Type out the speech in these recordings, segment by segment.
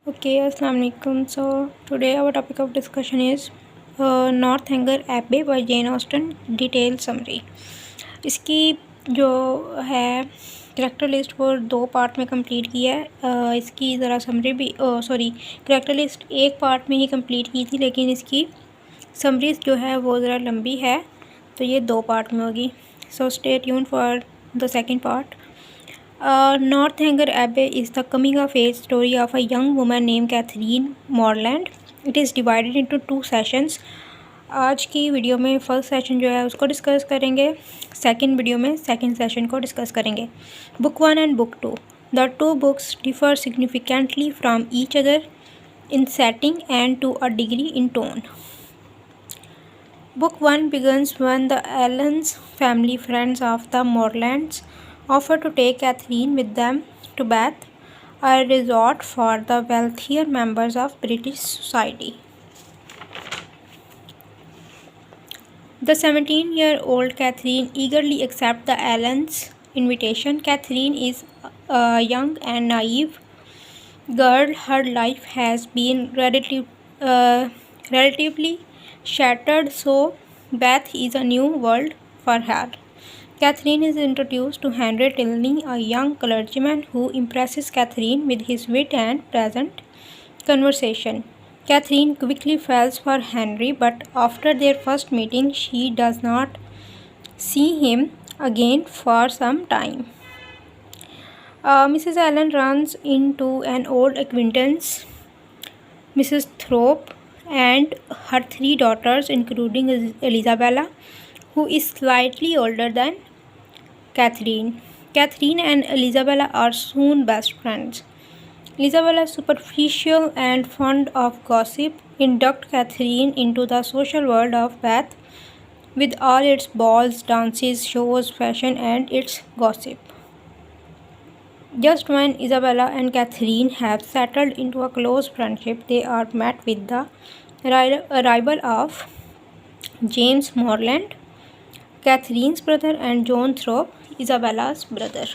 Okay, Assalamu alaikum. So today our topic of discussion is Northanger Abbey by Jane Austen detailed summary. इसकी जो है character list वो 2 part में complete की है। इसकी ज़रा समरी भी करेक्टर लिस्ट एक पार्ट में ही कंप्लीट की थी, लेकिन इसकी समरीज जो है वो ज़रा लंबी है, तो ये 2 पार्ट में होगी। So stay tune for the second part. Northanger Abbey is the coming-of-age story of a young woman named Catherine Morland. It is divided into 2 sessions. आज की वीडियो में फर्स्ट सेशन जो है उसको डिस्कस करेंगे, सेकंड वीडियो में second session को discuss करेंगे. Book 1 and book 2. The 2 books differ significantly from each other in setting and to a degree in tone. Book 1 begins when the Allen's family friends of the Morlands offer to take Catherine with them to Bath, a resort for the wealthier members of British society. The 17-year-old Catherine eagerly accepts the Allens' invitation. Catherine is a young and naive girl. Her life has been relatively shattered, so Bath is a new world for her. Catherine is introduced to Henry Tilney, a young clergyman who impresses Catherine with his wit and pleasant conversation. Catherine quickly falls for Henry, but after their first meeting, she does not see him again for some time. Mrs. Allen runs into an old acquaintance, Mrs. Thorpe, and her 3 daughters, including Isabella, who is slightly older than Catherine. Catherine and Isabella are soon best friends. Isabella, superficial and fond of gossip, inducts Catherine into the social world of Bath, with all its balls, dances, shows, fashion, and its gossip. Just when Isabella and Catherine have settled into a close friendship, they are met with the arrival of James Morland, Catherine's brother, and John Thorpe, Isabella's brother.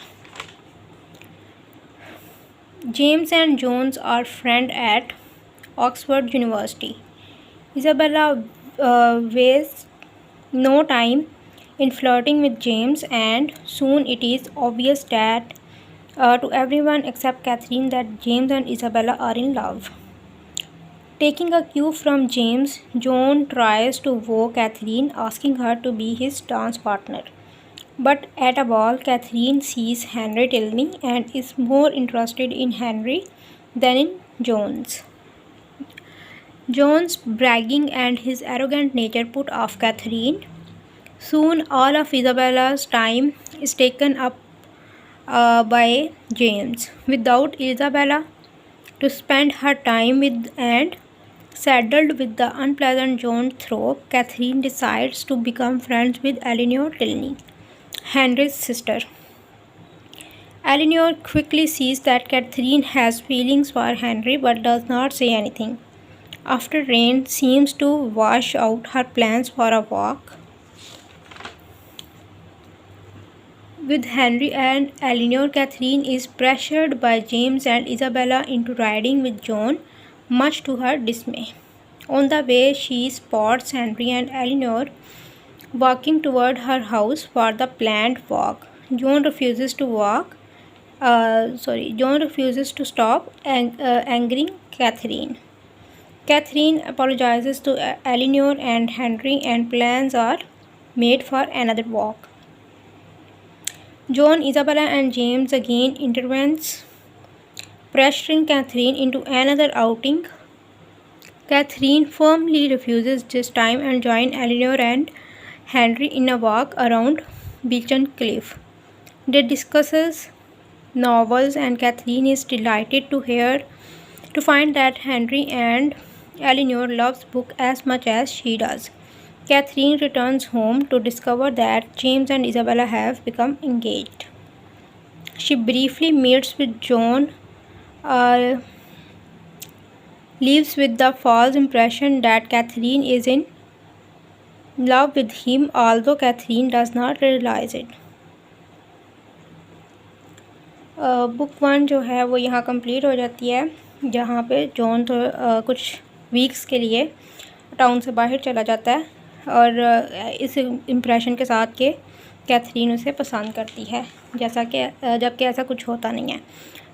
James and Jones are friends at Oxford University. Isabella wastes no time in flirting with James, and soon it is obvious that to everyone except Catherine that James and Isabella are in love. Taking a cue from James, John tries to woo Catherine, asking her to be his dance partner. But at a ball, Catherine sees Henry Tilney and is more interested in Henry than in Jones. John's bragging and his arrogant nature put off Catherine. Soon all of Isabella's time is taken up by James. Without Isabella to spend her time with and saddled with the unpleasant John Thorpe, Catherine decides to become friends with Eleanor Tilney, Henry's sister. Eleanor quickly sees that Catherine has feelings for Henry but does not say anything. After rain seems to wash out her plans for a walk with Henry and Eleanor, Catherine is pressured by James and Isabella into riding with John, much to her dismay. On the way, she spots Henry and Eleanor walking toward her house for the planned walk. John refuses to stop, angering Catherine. Catherine apologizes to Eleanor and Henry, and plans are made for another walk. John, Isabella, and James again intervenes, pressuring Catherine into another outing. Catherine firmly refuses this time and joins Eleanor and Henry in a walk around Beacon Cliff. They discuss novels, and Catherine is delighted to find that Henry and Eleanor loves books as much as she does. Catherine returns home to discover that James and Isabella have become engaged. She briefly meets with John, leaves with the false impression that Catherine is in love with him, although Catherine does not realize it. Book 1 जो है वो यहाँ complete हो जाती है. जहाँ पे John तो कुछ वीक्स के लिए टाउन से बाहर चला जाता है और इस इम्प्रेशन के साथ कि कैथरीन उसे पसंद करती है, जैसा कि जबकि ऐसा कुछ होता नहीं है।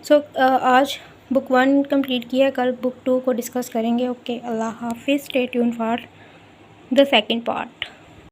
सो आज बुक 1 कंप्लीट किया, कल बुक 2 को डिस्कस करेंगे। ओके, अल्लाह हाफिज़। Stay tune for the second part.